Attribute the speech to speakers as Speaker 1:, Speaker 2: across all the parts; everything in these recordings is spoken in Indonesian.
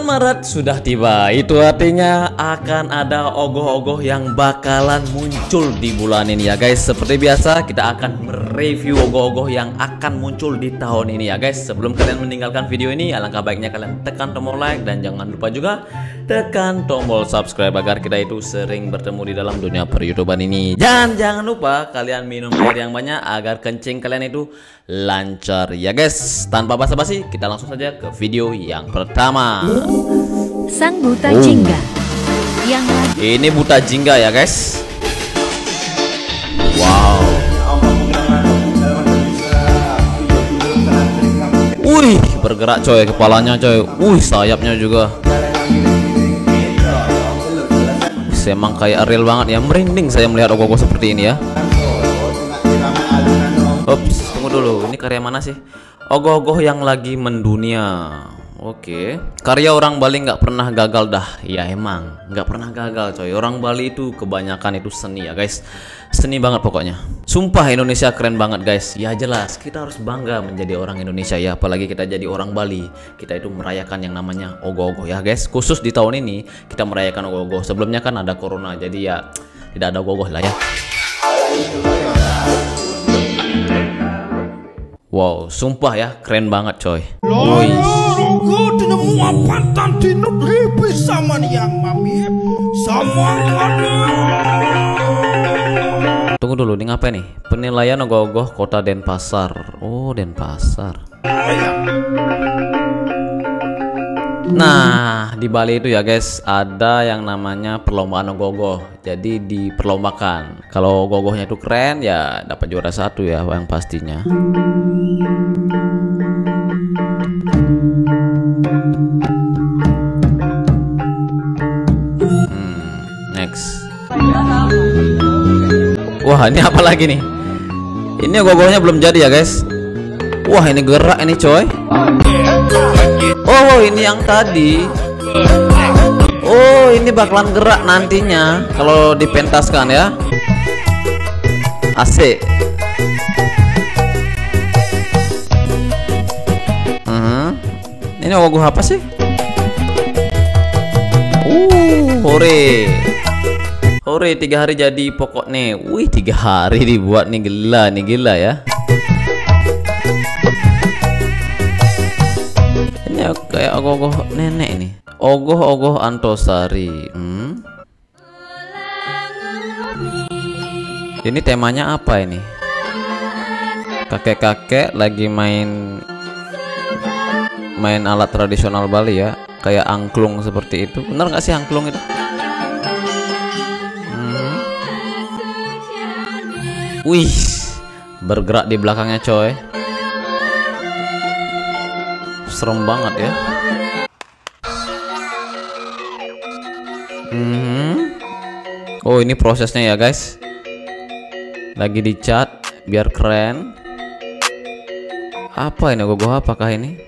Speaker 1: Bulan Maret sudah tiba. Itu artinya akan ada ogoh-ogoh yang bakalan muncul di bulan ini ya guys. Seperti biasa kita akan mereview ogoh-ogoh yang akan muncul di tahun ini ya guys. Sebelum kalian meninggalkan video ini, alangkah baiknya kalian tekan tombol like dan jangan lupa juga tekan tombol subscribe agar kita itu sering bertemu di dalam dunia per-YouTuber ini. Dan jangan lupa kalian minum air yang banyak agar kencing kalian itu lancar ya guys. Tanpa basa-basi kita langsung saja ke video yang pertama.
Speaker 2: Sang buta jingga yang lagi...
Speaker 1: Ini buta jingga ya guys. Wow. Wih, bergerak coy kepalanya coy. Wih, sayapnya juga. Emang kayak real banget ya. Merinding saya melihat ogoh-ogoh seperti ini ya. Ups, tunggu dulu. Ini karya mana sih? Ogoh-ogoh yang lagi mendunia. Oke. Karya orang Bali nggak pernah gagal dah. Ya emang nggak pernah gagal coy. Orang Bali itu kebanyakan itu seni ya guys. Seni banget pokoknya. Sumpah Indonesia keren banget guys. Ya jelas kita harus bangga menjadi orang Indonesia ya. Apalagi kita jadi orang Bali. Kita itu merayakan yang namanya ogoh-ogoh ya guys. Khusus di tahun ini kita merayakan ogoh-ogoh. Sebelumnya kan ada corona. Jadi ya tidak ada ogoh-ogoh lah ya. Wow, sumpah ya keren banget coy. Tunggu dulu, ini ngapain nih? Penilaian ogoh-ogoh Kota Denpasar. Oh, Denpasar. Nah, di Bali itu ya guys, ada yang namanya perlombaan ogoh-ogoh. Jadi diperlombakan. Kalau ogoh-ogohnya itu keren ya dapat juara satu ya yang pastinya. Next. Wah, ini apa lagi nih? Ini ogoh-ogohnya belum jadi ya guys. Wah, ini gerak ini coy. Oh, ini yang tadi. Oh, ini bakalan gerak nantinya kalau dipentaskan ya. Asik. Ini ogoh apa sih? Hore. Hore, 3 hari jadi pokok nih. Wih, 3 hari dibuat nih, gila ya. Ini kayak ogoh-ogoh nenek ini. Ogoh-ogoh Antosari. Ini temanya apa ini? Kakek-kakek lagi main alat tradisional Bali ya. Kayak angklung seperti itu. Bener nggak sih angklung itu? Wih, bergerak di belakangnya coy. Serem banget ya. Oh, ini prosesnya ya guys. Lagi dicat biar keren. Apa ini ogoh-ogoh apakah ini?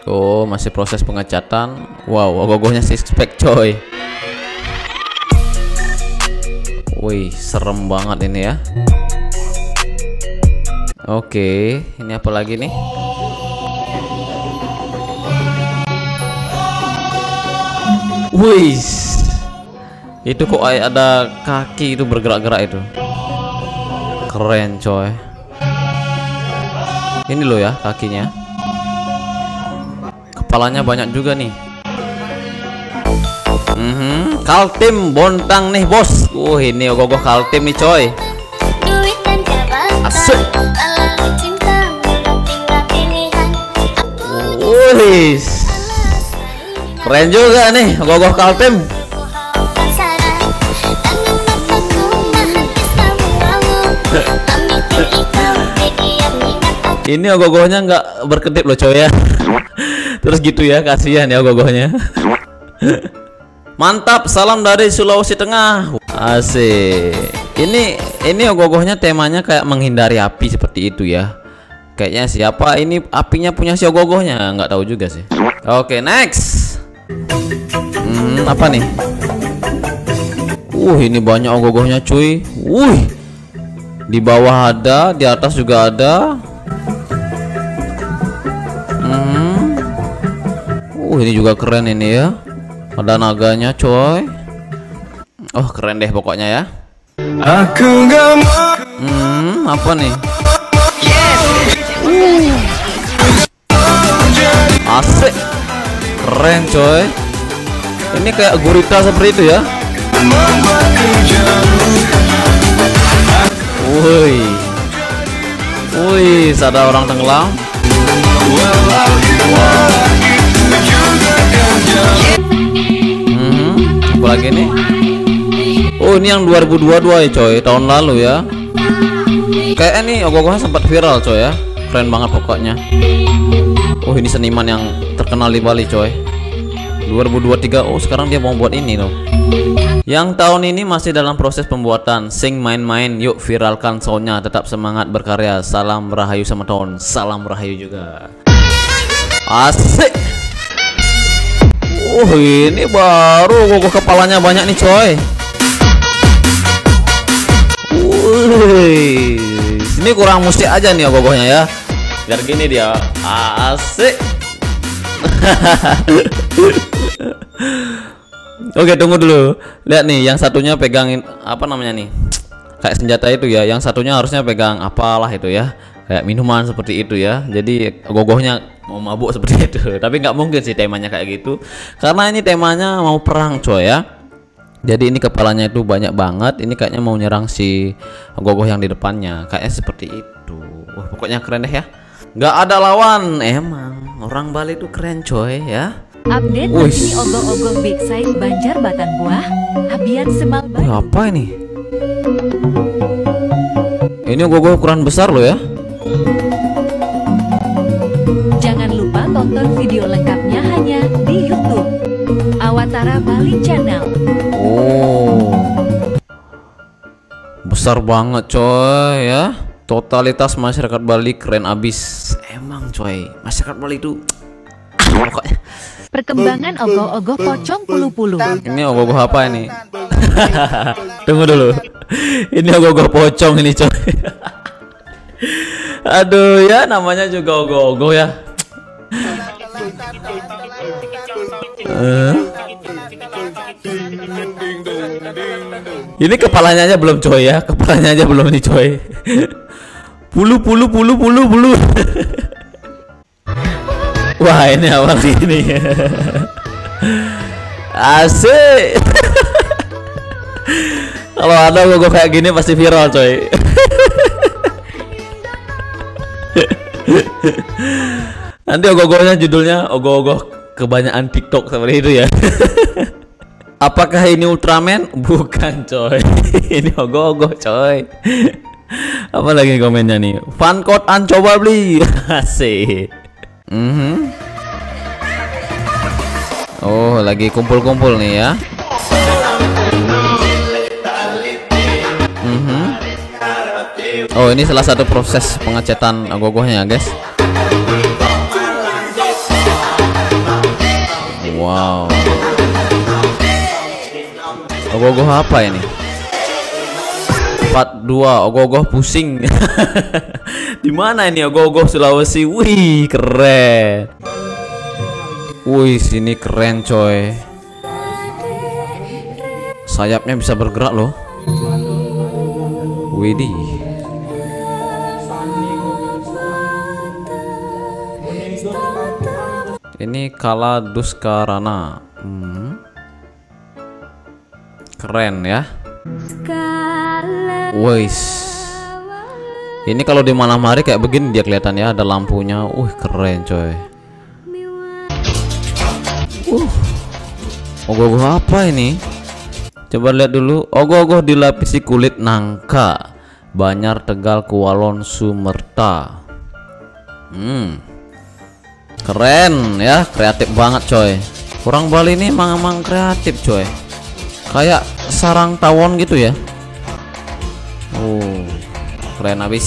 Speaker 1: Oh, masih proses pengecatan. Wow, ogoh-ogohnya six-pack coy. Wih, serem banget ini ya. Oke, ini apa lagi nih? Wih, itu kok ada kaki itu bergerak-gerak itu. Keren coy. Ini loh ya kakinya. Kepalanya banyak juga nih. Kaltim Bontang nih bos. Ini ogoh-ogoh Kaltim nih coy. Asik. Wih, keren juga nih ogoh-ogoh Kaltim. Ini ogoh-ogohnya nggak berkedip loh coy ya. Terus gitu ya, kasihan ya ogoh-ogohnya. Mantap, salam dari Sulawesi Tengah. Asik. Ini ogoh-ogohnya temanya kayak menghindari api seperti itu ya. Kayaknya siapa ini apinya punya si ogoh-ogohnya, nggak tahu juga sih. Oke, next. Apa nih? Ini banyak ogoh-ogohnya cuy. Di bawah ada, di atas juga ada. Ini juga keren ini ya. Ada naganya coy. Oh keren deh pokoknya ya.
Speaker 3: Aku gak mau.
Speaker 1: Apa nih? Asik. Keren coy. Ini kayak gurita seperti itu ya. Woi. Wih, ada orang tenggelam. Apa lagi nih? Oh, ini yang 2022 ya coy, tahun lalu ya. Kayak ini ogoh-ogohnya sempat viral coy ya. Keren banget pokoknya. Oh, ini seniman yang terkenal di Bali coy. 2023. Oh, sekarang dia mau buat ini loh. Yang tahun ini masih dalam proses pembuatan. Sing main-main, yuk viralkan soundnya. Tetap semangat berkarya. Salam Rahayu sama tahun. Salam Rahayu juga. Asik. Ini baru ogoh kepalanya banyak nih coy. Ini kurang musik aja nih ogohnya ya. Biar gini dia. Asik. Oke, tunggu dulu. Lihat nih, yang satunya pegangin apa namanya nih? Kayak senjata itu ya. Yang satunya harusnya pegang apalah itu ya. Kayak minuman seperti itu ya. Jadi gogohnya mau mabuk seperti itu. Tapi nggak mungkin sih temanya kayak gitu. Karena ini temanya mau perang coy ya. Jadi ini kepalanya itu banyak banget. Ini kayaknya mau nyerang si gogoh yang di depannya. Kayaknya seperti itu. Wah, pokoknya keren deh ya. Nggak ada lawan. Emang orang Bali itu keren coy ya.
Speaker 2: Update terkini ogoh-ogoh Big Size Banjar Batan Buah, Abian Semal Bali.
Speaker 1: Apa ini? Ini ogoh-ogoh ukuran besar loh ya.
Speaker 2: Jangan lupa tonton video lengkapnya hanya di YouTube Awatara Bali Channel.
Speaker 1: Oh, besar banget coy ya. Totalitas masyarakat Bali keren abis. Emang coy, masyarakat Bali itu pokoknya.
Speaker 2: Perkembangan ogoh-ogoh pocong pulu-pulu.
Speaker 1: Ini ogoh-ogoh apa ini? Tunggu dulu. Ini ogoh-ogoh pocong ini coy. Aduh ya, namanya juga ogoh-ogoh ya. Ini kepalanya aja belum coy ya. Kepalanya aja belum nih coy. Pulu. Wah, ini apa ini? Asik. Kalau ada logo kayak gini pasti viral coy. Nanti ogoh-ogohnya judulnya ogoh-ogoh kebanyakan TikTok seperti itu ya. Apakah ini Ultraman? Bukan coy. Ini ogoh-ogoh coy. Apa lagi komennya nih? Fun code coba beli. Asik. Oh, lagi kumpul-kumpul nih ya. Oh, ini salah satu proses pengecetan ogoh-ogohnya guys. Wow. Ogoh-ogoh apa ini? Part 2 ogoh-ogoh pusing. Di mana ini ogoh-ogoh Sulawesi? Wih, keren. Wih, sini keren coy. Sayapnya bisa bergerak loh. Widih. Ini Kala Duskarana. Keren ya. Wih. Ini kalau di malam hari kayak begini dia kelihatan ya, ada lampunya. Keren coy. Ogoh-ogoh apa ini? Coba lihat dulu. Ogoh-ogoh dilapisi kulit nangka. Banjar Tegal Kualon Sumerta. Keren ya, kreatif banget coy. Orang Bali ini emang kreatif coy. Kayak sarang tawon gitu ya. Keren abis.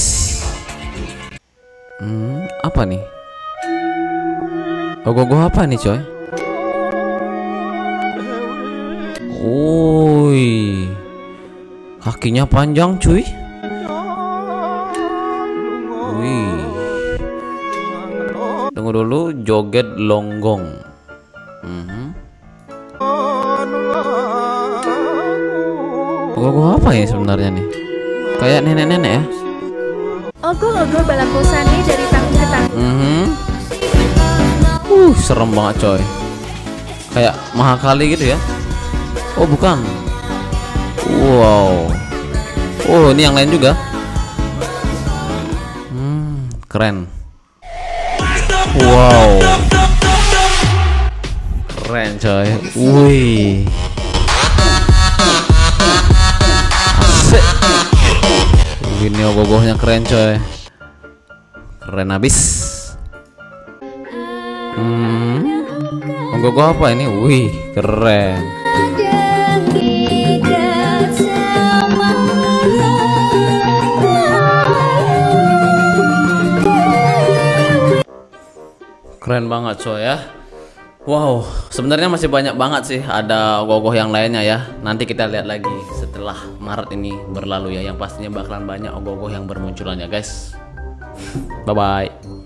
Speaker 1: Apa nih? Ogoh-ogoh apa nih coy? Kakinya panjang cuy. Tunggu dulu, joget longgong. Ogoh-ogoh apa ya sebenarnya nih? Kayak nenek-nenek ya.
Speaker 2: Ogoh-ogoh balangkosane dari tahun ke tahun.
Speaker 1: Serem banget coy. Kayak Mahakali gitu ya. Oh bukan. Wow. Oh ini yang lain juga. Keren. Wow. Keren coy. Wih. Asik. Ini ogoh-ogohnya keren coy. Keren abis. Ogoh-ogoh apa ini? Wih, keren. Keren banget coy ya. Wow, sebenarnya masih banyak banget sih ada ogoh-ogoh yang lainnya ya. Nanti kita lihat lagi setelah Maret ini berlalu ya. Yang pastinya bakalan banyak ogoh-ogoh yang bermunculan ya guys. Bye bye.